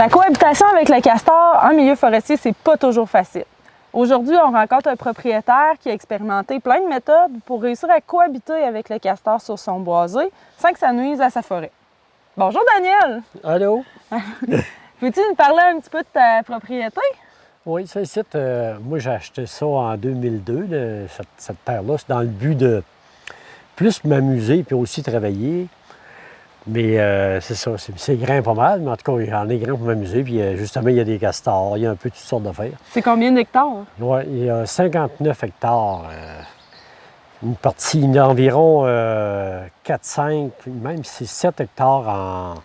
La cohabitation avec le castor en milieu forestier, c'est pas toujours facile. Aujourd'hui, on rencontre un propriétaire qui a expérimenté plein de méthodes pour réussir à cohabiter avec le castor sur son boisé sans que ça nuise à sa forêt. Bonjour Daniel! Allô? Peux-tu nous parler un petit peu de ta propriété? Oui, ça ici, moi j'ai acheté ça en 2002, cette terre-là. C'est dans le but de plus m'amuser puis aussi travailler. Mais c'est ça, c'est grand pas mal, mais en tout cas, j'en ai grand pour m'amuser. Puis justement, il y a des castors, il y a un peu toutes sortes d'affaires. C'est combien d'hectares? Oui, il y a 59 hectares. Une partie d'environ 4-5, même c'est 7 hectares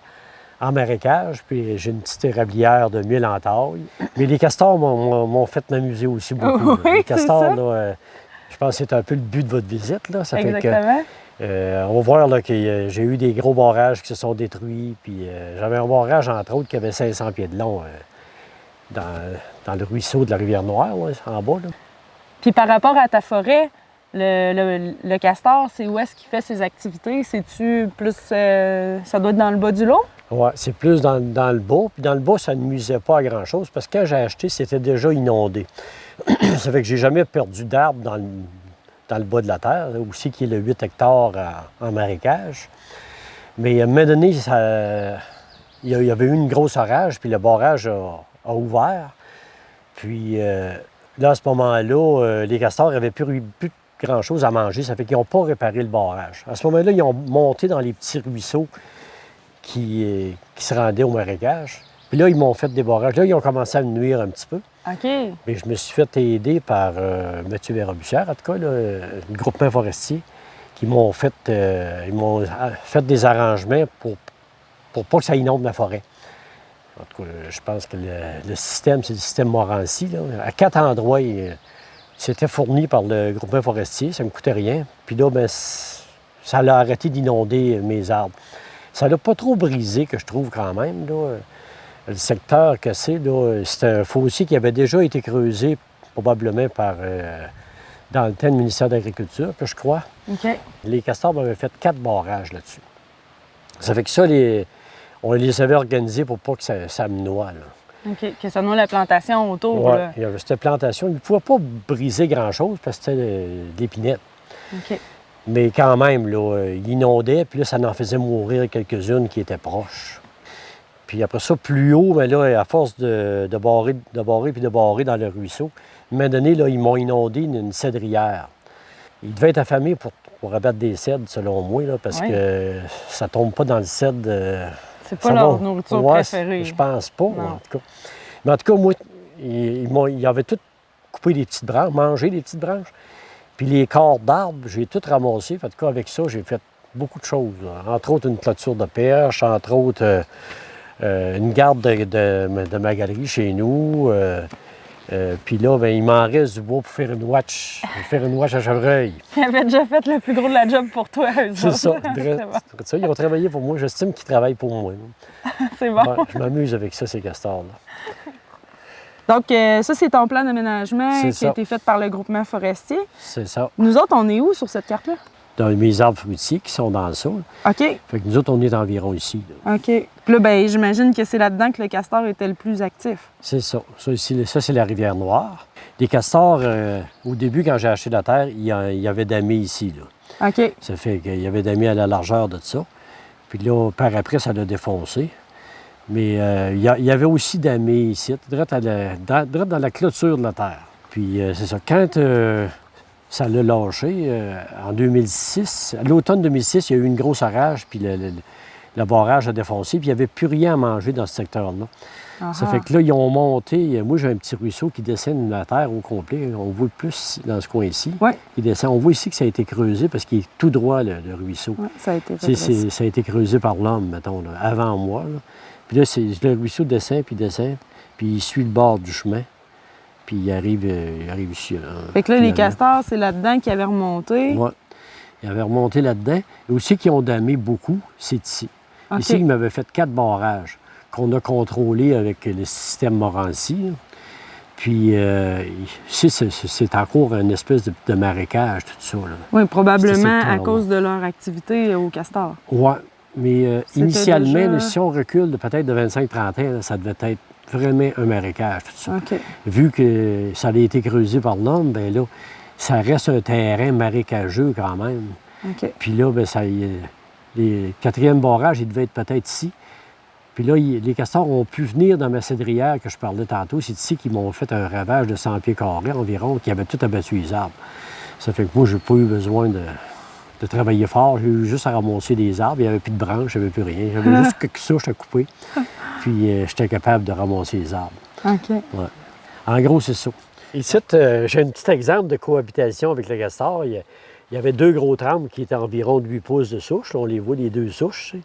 en marécage. Puis j'ai une petite érablière de 1000 en taille. Mais les castors m'ont fait m'amuser aussi beaucoup. Oui, les castors, c'est ça. là, je pense que c'est un peu le but de votre visite. Là. Ça Exactement. Fait que, on va voir là, que j'ai eu des gros barrages qui se sont détruits. Puis j'avais un barrage, entre autres, qui avait 500 pieds de long dans le ruisseau de la Rivière-Noire, là, en bas. Là. Puis par rapport à ta forêt, le castor, c'est où est-ce qu'il fait ses activités? C'est-tu plus... ça doit être dans le bas du lot? Oui, c'est plus dans le bas. Puis dans le bas, ça ne nuisait pas à grand-chose parce que quand j'ai acheté, c'était déjà inondé. Ça fait que j'ai jamais perdu d'arbres dans le bas de la terre, là, aussi qui est le 8 hectares en marécage. Mais à un moment donné, il y avait eu une grosse orage, puis le barrage a ouvert. Puis là, à ce moment-là, les castors n'avaient plus grand-chose à manger. Ça fait qu'ils n'ont pas réparé le barrage. À ce moment-là, ils ont monté dans les petits ruisseaux qui se rendaient au marécage. Puis là, ils m'ont fait des barrages. Là, ils ont commencé à me nuire un petit peu. OK. Mais je me suis fait aider par Mathieu Vérabussière, en tout cas, là, le groupement forestier, qui m'ont fait, fait des arrangements pour pas que ça inonde ma forêt. En tout cas, je pense que le système, c'est le système Morancy. Là. À 4 endroits, c'était fourni par le groupement forestier, ça ne me coûtait rien. Puis là, bien, ça a arrêté d'inonder mes arbres. Ça l'a pas trop brisé, que je trouve quand même. Là. Le secteur que c'est un fossé qui avait déjà été creusé probablement dans le temps du ministère de l'Agriculture, que je crois. OK. Les castors m'avaient fait 4 barrages là-dessus. Ça fait que ça, on les avait organisés pour pas que ça me noie. Là. OK. Que ça noie la plantation autour. Ouais, Là. il y avait cette plantation. Il ne pouvait pas briser grand-chose parce que c'était de l'épinette. OK. Mais quand même, là, il inondait, puis là, ça en faisait mourir quelques-unes qui étaient proches. Puis après ça, plus haut, bien là, à force de barrer puis de barrer dans le ruisseau, à un moment donné, là, ils m'ont inondé une cèdrière. Ils devaient être affamés pour abattre des cèdres, selon moi, là, parce que ça tombe pas dans le cèdre. C'est pas leur nourriture préférée. Je pense pas, Non. en tout cas. Mais en tout cas, moi, ils avaient tout coupé des petites branches, mangé des petites branches. Puis les corps d'arbres, j'ai tout ramassé. En tout cas, avec ça, j'ai fait beaucoup de choses. Là. Entre autres, une clôture de perche, entre autres... une garde de ma galerie chez nous. Puis là, bien, il m'en reste du bois pour faire une watch à chevreuil. Ils avaient déjà fait le plus gros de la job pour toi, eux C'est autres. ça. C'est Ça. Ils ont travaillé pour moi. J'estime qu'ils travaillent pour moi. bon. C'est bon. Ouais, je m'amuse avec ça, ces castors-là. Donc, ça, c'est ton plan d'aménagement qui a été fait par le groupement forestier. C'est ça. Nous autres, on est où sur cette carte-là? Dans mes arbres fruitiers qui sont dans ça. OK. Fait que nous autres, on est environ ici. Là. OK. Puis là, bien, j'imagine que c'est là-dedans que le castor était le plus actif. C'est ça. Ça, c'est la Rivière-Noire. Les castors, au début, quand j'ai acheté la terre, il y avait damé ici. Là. OK. Ça fait qu'il y avait damé à la largeur de ça. Puis là, par après, ça l'a défoncé. Mais il y avait aussi damé ici, direct dans la clôture de la terre. Puis c'est ça. Quand ça l'a lâché, en 2006, à l'automne 2006, il y a eu une grosse orage, puis le barrage a défoncé, puis il n'y avait plus rien à manger dans ce secteur-là. Ça fait que là, ils ont monté. Moi, j'ai un petit ruisseau qui descend de la terre au complet. On voit plus dans ce coin-ci. Oui. Il descend. On voit ici que ça a été creusé parce qu'il est tout droit, le ruisseau. Oui, ça a été fait. Ça a été creusé par l'homme, mettons, là, avant moi. Là. Puis là, le ruisseau descend, puis il suit le bord du chemin. Puis il arrive ici. Là, fait que là, les castors, c'est là-dedans qu'ils avaient remonté. Oui. Ils avaient remonté là-dedans. Et aussi qu'ils ont damé beaucoup, c'est ici. Okay. Ici, ils m'avaient fait 4 barrages qu'on a contrôlés avec le système Morancy. Là. Puis ici, c'est encore une espèce de marécage, tout ça. Là. Oui, probablement à cause de leur activité au castor. Oui. Mais C'était initialement, déjà- là, si on recule de peut-être de 25-30 ans, là, ça devait être vraiment un marécage, tout ça. OK. Vu que ça a été creusé par l'homme, bien là, ça reste un terrain marécageux quand même. OK. Puis là, bien, les quatrièmes barrages, ils devaient être peut-être ici. Puis là, les castors ont pu venir dans ma cédrière que je parlais tantôt. C'est ici qu'ils m'ont fait un ravage de 100 pieds carrés environ, qui avait tout abattu les arbres. Ça fait que moi, j'ai pas eu besoin de travailler fort. J'ai eu juste à ramasser des arbres. Il n'y avait plus de branches, il n'y avait plus rien. J'avais juste quelques souches à couper. Puis j'étais capable de ramasser les arbres. OK. Ouais. En gros, c'est ça. Ici, j'ai un petit exemple de cohabitation avec le castor. Il y avait 2 gros trams qui étaient environ de 8 pouces de souche. Là, on les voit, les 2 souches. Tu sais.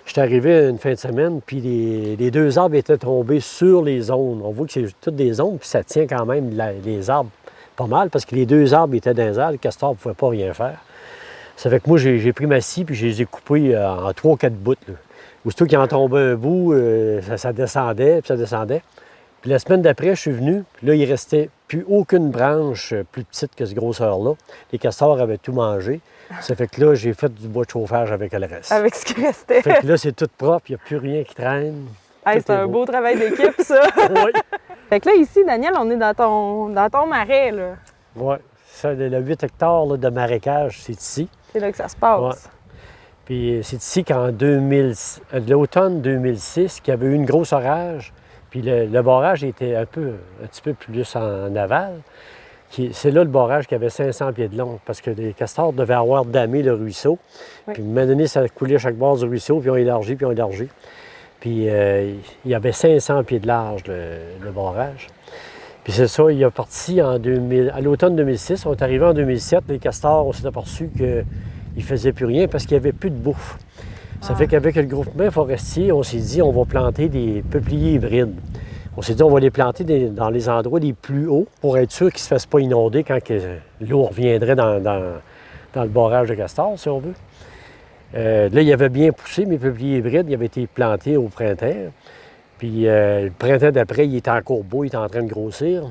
J'étais arrivé une fin de semaine, puis les 2 arbres étaient tombés sur les zones. On voit que c'est toutes des zones, puis ça tient quand même les arbres pas mal, parce que les 2 arbres étaient dans les arbres, le castor ne pouvait pas rien faire. Ça fait que moi, j'ai pris ma scie, puis je les ai coupés en 3-4 bouts. Là. Aussitôt qu'il en tombait un bout, ça descendait, puis ça descendait. Puis la semaine d'après, je suis venu, puis là, il restait plus aucune branche plus petite que ce grosseur-là. Les castors avaient tout mangé. Ça fait que là, j'ai fait du bois de chauffage avec le reste. Avec ce qui restait. Fait que là, c'est tout propre, il n'y a plus rien qui traîne. Hey, Tout c'est est un beau. beau travail d'équipe, ça. Oui, Fait que là, ici, Daniel, on est dans ton marais, là. oui. Ça, le 8 hectares là, de marécage, c'est ici. C'est là que ça se passe. Ouais. Puis c'est ici qu'en l'automne 2006, qu'il y avait eu une grosse orage, puis le barrage était un petit peu plus en aval. C'est là le barrage qui avait 500 pieds de long, parce que les castors devaient avoir damé le ruisseau. Oui. Puis à un moment donné, ça coulait à chaque bord du ruisseau, puis on élargi, puis on élargi. Puis il y avait 500 pieds de large, le barrage. Puis c'est ça, il est parti à l'automne 2006. On est arrivé en 2007, les castors, on s'est aperçu qu'ils ne faisaient plus rien parce qu'il n'y avait plus de bouffe. Ça fait qu'avec le groupement forestier, on s'est dit on va planter des peupliers hybrides. On s'est dit on va les planter dans les endroits les plus hauts pour être sûr qu'ils ne se fassent pas inonder quand l'eau reviendrait dans le barrage de castors, si on veut. Là, il avait bien poussé, mes peupliers hybrides, ils avaient été plantés au printemps. Puis le printemps d'après, il était encore beau, il était en train de grossir.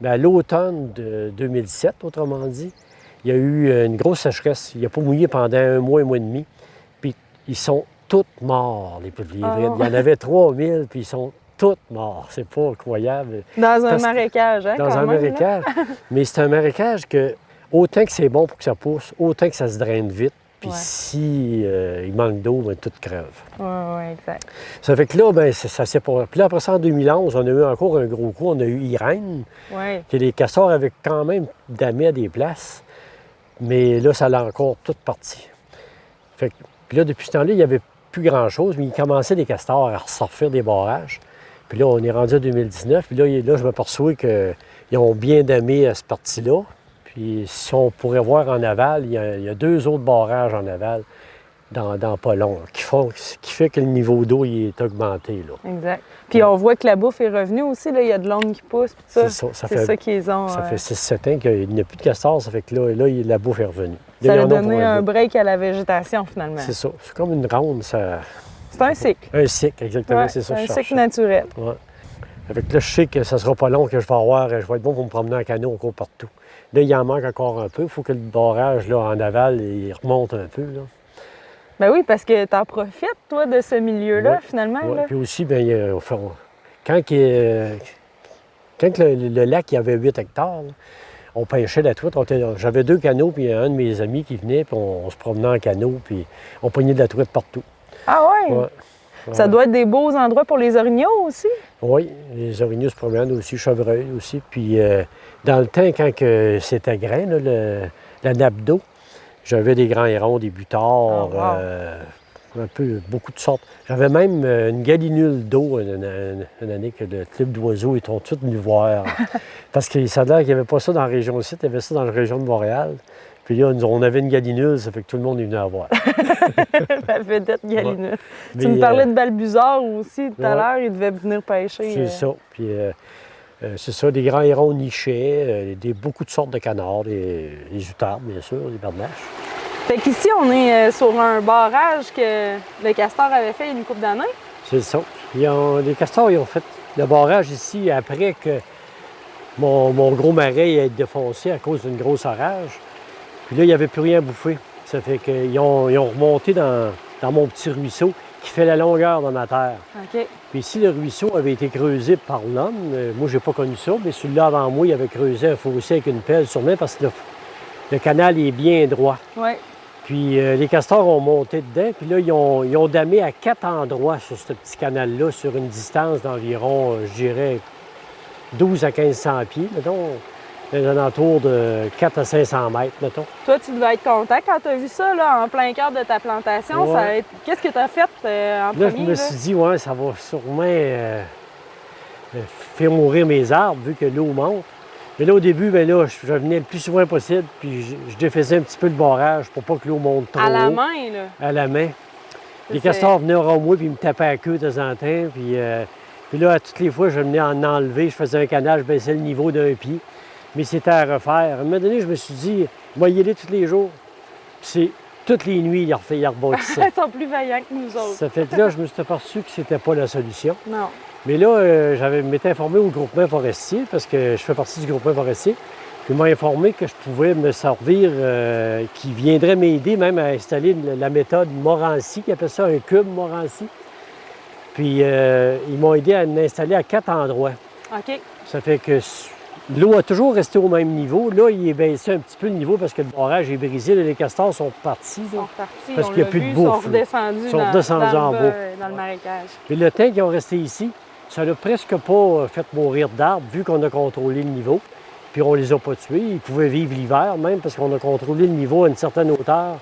Mais à l'automne de 2007, autrement dit, il y a eu une grosse sécheresse. Il n'a pas mouillé pendant un mois et demi. Puis ils sont tous morts, les peupliers hybrides. Il y en avait 3000, puis ils sont tous morts. C'est pas incroyable. Dans un Parce que- marécage, hein, Dans quand un même, là. marécage. Mais c'est un marécage que, autant que c'est bon pour que ça pousse, autant que ça se draine vite. Puis Ouais. si il manque d'eau, ben, tout crève. Oui, exact. Ça fait que là, ben, ça s'est pas. Puis là, après ça, en 2011, on a eu encore un gros coup. On a eu Irène, Oui. que les castors avaient quand même damé à des places. Mais là, ça l'a encore tout parti. Fait que, puis là, depuis ce temps-là, il n'y avait plus grand-chose, mais il commençait les castors à ressortir des barrages. Puis là, on est rendu à 2019. Puis là je m'aperçois qu'ils ont bien damé à cette partie-là. Puis si on pourrait voir en aval, il y a 2 autres barrages en aval dans pas long, qui fait que le niveau d'eau il est augmenté. Là. Exact. Puis on voit que la bouffe est revenue aussi, là. Il y a de l'onde qui pousse, puis ça. C'est ça, ça C'est fait- ça qu'ils ont. Ça fait 6-7 ans qu'il n'y a plus de castors, ça fait que là la bouffe est revenue. ça Là, a il y en a pour donné un bout. break à la végétation, finalement. C'est ça. C'est comme une ronde, C'est un cycle. un cycle, exactement, Ouais, c'est ça que un je cycle cherchais. naturel. Ouais. Avec là, je sais que ça sera pas long que je vais être bon pour me promener en canot encore partout. Là, il en manque encore un peu. Il faut que le barrage là, en aval, il remonte un peu. Là. Ben oui, parce que tu en profites, toi, de ce milieu-là, Ouais. finalement. Ouais. Là. Puis aussi, bien, quand le lac il avait 8 hectares, là, on pêchait la truite. J'avais 2 canots, puis un de mes amis qui venait, puis on se promenait en canot, puis on pognait de la truite partout. Ah ouais? Ouais. Ça doit être des beaux endroits pour les orignaux aussi. Oui, les orignaux se promènent aussi, chevreuils aussi. Puis dans le temps, quand c'était grain, là, la nappe d'eau, j'avais des grands hérons, des butards, Oh, wow. beaucoup de sortes. J'avais même une galinule d'eau une année que le type d'oiseaux, ils sont tous venus voir. Parce que ça a l'air qu'il n'y avait pas ça dans la région ici, il y avait ça dans la région de Montréal. Puis là, on avait une galinule, ça fait que tout le monde est venu la voir. La vedette galineux. Mais, Tu me parlais de Balbuzard aussi tout à ouais. l'heure, il devait venir pêcher. C'est ça. Puis c'est ça, des grands hérons nichés, beaucoup de sortes de canards, les outardes, bien sûr, les bernaches. Fait qu'ici, on est sur un barrage que le castor avait fait il y a une couple d'années. C'est ça. Les castors, ils ont fait le barrage ici après que mon gros marais ait été défoncé à cause d'une grosse orage. Puis là, il n'y avait plus rien à bouffer. Ça fait qu'ils ont remonté dans dans mon petit ruisseau qui fait la longueur de ma terre. OK. Puis si le ruisseau avait été creusé par l'homme, moi, j'ai pas connu ça, mais celui-là avant moi, il avait creusé un fossé avec une pelle sûrement parce que le canal est bien droit. Oui. Puis les castors ont monté dedans, puis là, ils ont damé à 4 endroits sur ce petit canal-là, sur une distance d'environ, je dirais, 12 à 1500 pieds, mettons, aux alentours de 4 à 500 mètres, mettons. Toi, tu devais être content quand tu as vu ça, là, en plein cœur de ta plantation. Ouais. Qu'est-ce que tu as fait en Là, premier? je me suis dit, ouais, ça va sûrement faire mourir mes arbres, vu que l'eau monte. Mais là, au début, bien là, je venais le plus souvent possible, puis je défaisais un petit peu le barrage pour pas que l'eau monte trop À la haut. main, là? À la main. Les C'est- castors venaient au moi, puis ils me tapaient à la queue de temps en temps. Puis là, toutes les fois, je venais en enlever, je faisais un canal, je baissais le niveau d'un pied. Mais c'était à refaire. À un moment donné, je me suis dit, on va y aller tous les jours. Puis c'est toutes les nuits, il rebâtissait. Ils sont plus vaillants que nous autres. Ça fait que là, je me suis aperçu que c'était pas la solution. Non. Mais là, j'avais m'étais informé au groupement forestier, parce que je fais partie du groupement forestier. Puis ils m'ont informé que je pouvais me servir, qu'ils viendraient m'aider même à installer la méthode Morancy, qui appelle ça un cube Morancy. Puis ils m'ont aidé à l'installer à 4 endroits. OK. Ça fait que l'eau a toujours resté au même niveau. Là, il est baissé un petit peu le niveau parce que le barrage est brisé. Là, les castors sont partis. Ils Là. sont repartis, Parce on qu'il y a l'a plus de vu, bouffe, Ils là. sont redescendus, Ils sont redescendus dans en le bas. dans le marécage. Puis le temps qu'ils ont resté ici, ça n'a presque pas fait mourir d'arbres vu qu'on a contrôlé le niveau. Puis on les a pas tués. Ils pouvaient vivre l'hiver même parce qu'on a contrôlé le niveau à une certaine hauteur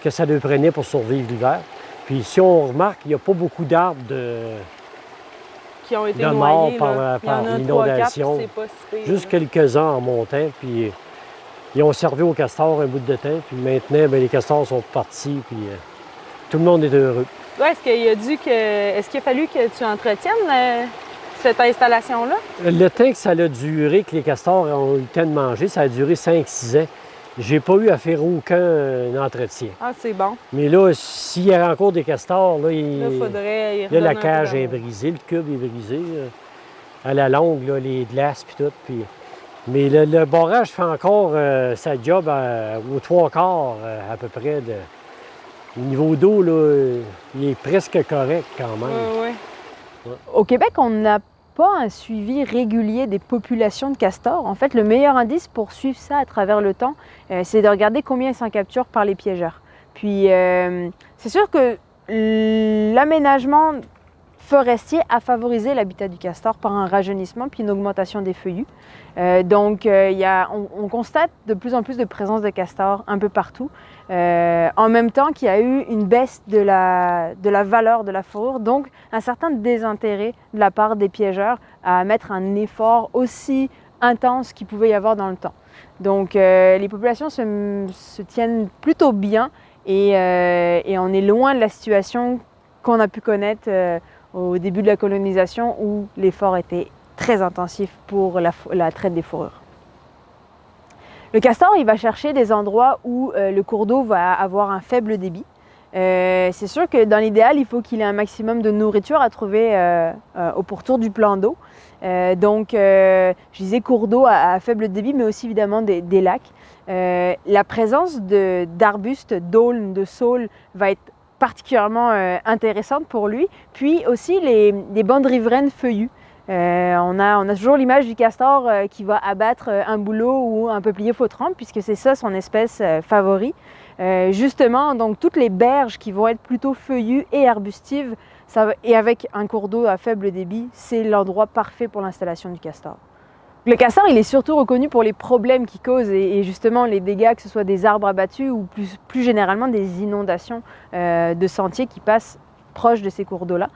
que ça leur prenait pour survivre l'hiver. Puis si on remarque, il n'y a pas beaucoup d'arbres Qui ont été de noyés. mort Là. par Il y en a l'inondation. 3-4, c'est pas si pire, Juste là. quelques-uns en montant. Puis ils ont servi aux castors un bout de temps. Puis maintenant, bien, les castors sont partis. Puis tout le monde est heureux. Ouais, est-ce qu'il a fallu que tu entretiennes cette installation-là? Le temps que ça a duré, que les castors ont eu le temps de manger, ça a duré 5-6 ans. J'ai pas eu à faire aucun entretien. Ah, c'est bon. Mais là, s'il y a encore des castors, là, Là, il faudrait y là, la redonner un peu cage est d'amour. brisée, le cube est brisé. À la longue, là, les glaces puis tout. Mais le barrage fait encore sa job aux 3/4 à peu près. Le niveau d'eau, là, il est presque correct quand même. Ouais. Au Québec, on n'a pas un suivi régulier des populations de castors. En fait, le meilleur indice pour suivre ça à travers le temps, c'est de regarder combien ils s'en capturent par les piégeurs. Puis, c'est sûr que l'aménagement forestier a favorisé l'habitat du castor par un rajeunissement puis une augmentation des feuillus. Donc, on constate de plus en plus de présence de castors un peu partout. En même temps qu'il y a eu une baisse de la valeur de la fourrure, donc un certain désintérêt de la part des piégeurs à mettre un effort aussi intense qu'il pouvait y avoir dans le temps. Donc les populations se tiennent plutôt bien et on est loin de la situation qu'on a pu connaître au début de la colonisation où l'effort était très intensif pour la traite des fourrures. Le castor, il va chercher des endroits où le cours d'eau va avoir un faible débit. C'est sûr que dans l'idéal, il faut qu'il ait un maximum de nourriture à trouver au pourtour du plan d'eau. Donc, je disais cours d'eau à faible débit, mais aussi évidemment des lacs. La présence d'arbustes, d'aulnes, de saules va être particulièrement intéressante pour lui. Puis aussi les bandes riveraines feuillues. On a toujours l'image du castor qui va abattre un bouleau ou un peuplier fautrant, puisque c'est ça son espèce favori. Justement, donc toutes les berges qui vont être plutôt feuillues et arbustives, et avec un cours d'eau à faible débit, c'est l'endroit parfait pour l'installation du castor. Le castor, il est surtout reconnu pour les problèmes qu'il cause et justement les dégâts, que ce soit des arbres abattus ou plus généralement des inondations de sentiers qui passent proche de ces cours d'eau-là.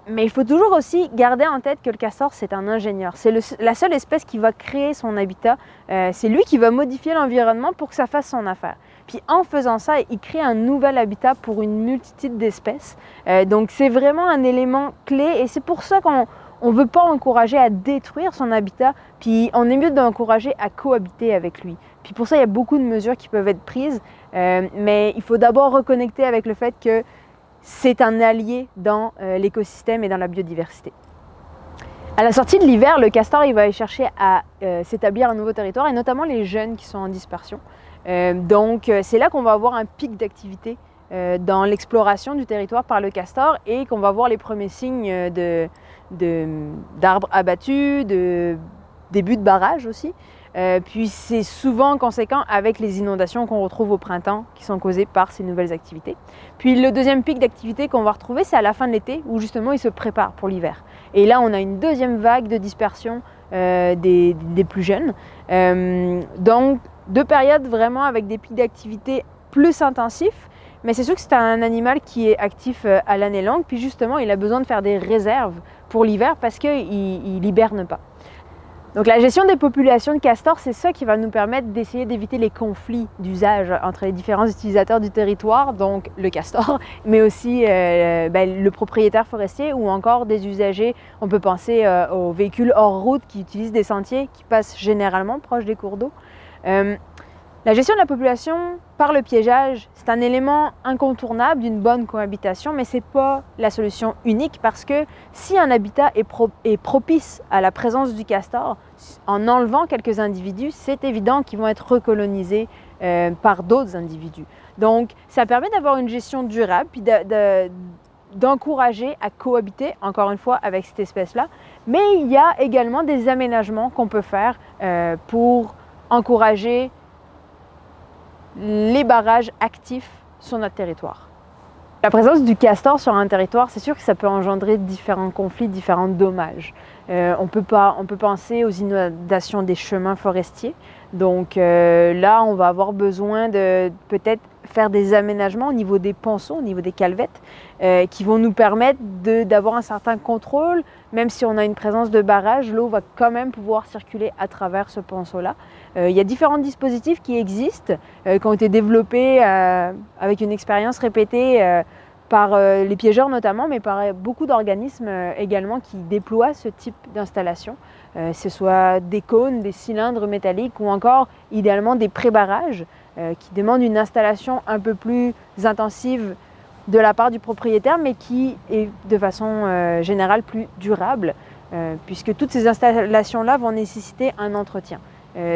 Mais il faut toujours aussi garder en tête que le castor, c'est un ingénieur. C'est la seule espèce qui va créer son habitat. C'est lui qui va modifier l'environnement pour que ça fasse son affaire. Puis en faisant ça, il crée un nouvel habitat pour une multitude d'espèces. Donc c'est vraiment un élément clé et c'est pour ça qu'on ne veut pas encourager à détruire son habitat. Puis on est mieux d'encourager à cohabiter avec lui. Puis pour ça, il y a beaucoup de mesures qui peuvent être prises. Mais il faut d'abord reconnecter avec le fait que c'est un allié dans l'écosystème et dans la biodiversité. À la sortie de l'hiver, le castor il va aller chercher à s'établir un nouveau territoire et notamment les jeunes qui sont en dispersion. Donc c'est là qu'on va avoir un pic d'activité dans l'exploration du territoire par le castor et qu'on va voir les premiers signes d'arbres abattus, de début de barrage aussi. Puis c'est souvent conséquent avec les inondations qu'on retrouve au printemps qui sont causées par ces nouvelles activités. Puis le deuxième pic d'activité qu'on va retrouver, c'est à la fin de l'été où justement ils se préparent pour l'hiver. Et là, on a une deuxième vague de dispersion des plus jeunes. Donc, deux périodes vraiment avec des pics d'activité plus intensifs. Mais c'est sûr que c'est un animal qui est actif à l'année longue. Puis justement, il a besoin de faire des réserves pour l'hiver parce qu'il hiberne pas. Donc la gestion des populations de castors, c'est ça qui va nous permettre d'essayer d'éviter les conflits d'usage entre les différents utilisateurs du territoire, donc le castor, mais aussi le propriétaire forestier ou encore des usagers. On peut penser aux véhicules hors route qui utilisent des sentiers qui passent généralement proches des cours d'eau. La gestion de la population par le piégeage, c'est un élément incontournable d'une bonne cohabitation, mais ce n'est pas la solution unique parce que si un habitat est propice à la présence du castor, en enlevant quelques individus, c'est évident qu'ils vont être recolonisés par d'autres individus. Donc, ça permet d'avoir une gestion durable, puis d'encourager à cohabiter, encore une fois, avec cette espèce-là. Mais il y a également des aménagements qu'on peut faire pour encourager les barrages actifs sur notre territoire. La présence du castor sur un territoire, c'est sûr que ça peut engendrer différents conflits, différents dommages. On peut penser aux inondations des chemins forestiers. Donc là, on va avoir besoin de peut-être faire des aménagements au niveau des ponceaux, au niveau des calvettes, qui vont nous permettre d'avoir un certain contrôle. Même si on a une présence de barrage, l'eau va quand même pouvoir circuler à travers ce ponceau-là. Il y a différents dispositifs qui existent, qui ont été développés avec une expérience répétée par les piégeurs notamment, mais par beaucoup d'organismes également qui déploient ce type d'installation. Ce soit des cônes, des cylindres métalliques ou encore idéalement des pré-barrages qui demandent une installation un peu plus intensive de la part du propriétaire, mais qui est de façon générale plus durable, puisque toutes ces installations-là vont nécessiter un entretien.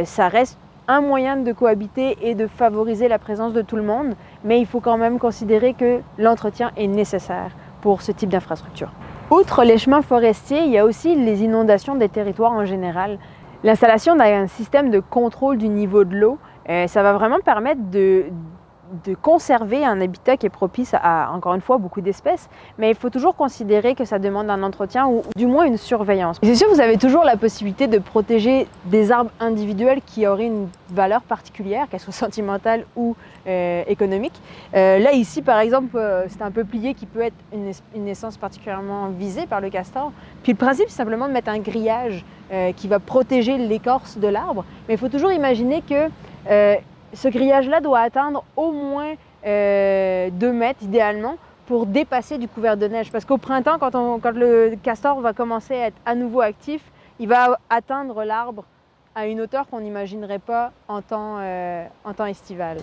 Ça reste un moyen de cohabiter et de favoriser la présence de tout le monde, mais il faut quand même considérer que l'entretien est nécessaire pour ce type d'infrastructure. Outre les chemins forestiers, il y a aussi les inondations des territoires en général. L'installation d'un système de contrôle du niveau de l'eau, ça va vraiment permettre de conserver un habitat qui est propice à, encore une fois, beaucoup d'espèces, mais il faut toujours considérer que ça demande un entretien ou du moins une surveillance. Et c'est sûr, vous avez toujours la possibilité de protéger des arbres individuels qui auraient une valeur particulière, qu'elle soit sentimentale ou économique. Là, ici, par exemple, c'est un peuplier qui peut être une essence particulièrement visée par le castor. Puis le principe, c'est simplement de mettre un grillage qui va protéger l'écorce de l'arbre, mais il faut toujours imaginer que ce grillage-là doit atteindre au moins 2 mètres idéalement pour dépasser du couvert de neige. Parce qu'au printemps, quand le castor va commencer à être à nouveau actif, il va atteindre l'arbre à une hauteur qu'on n'imaginerait pas en temps estival.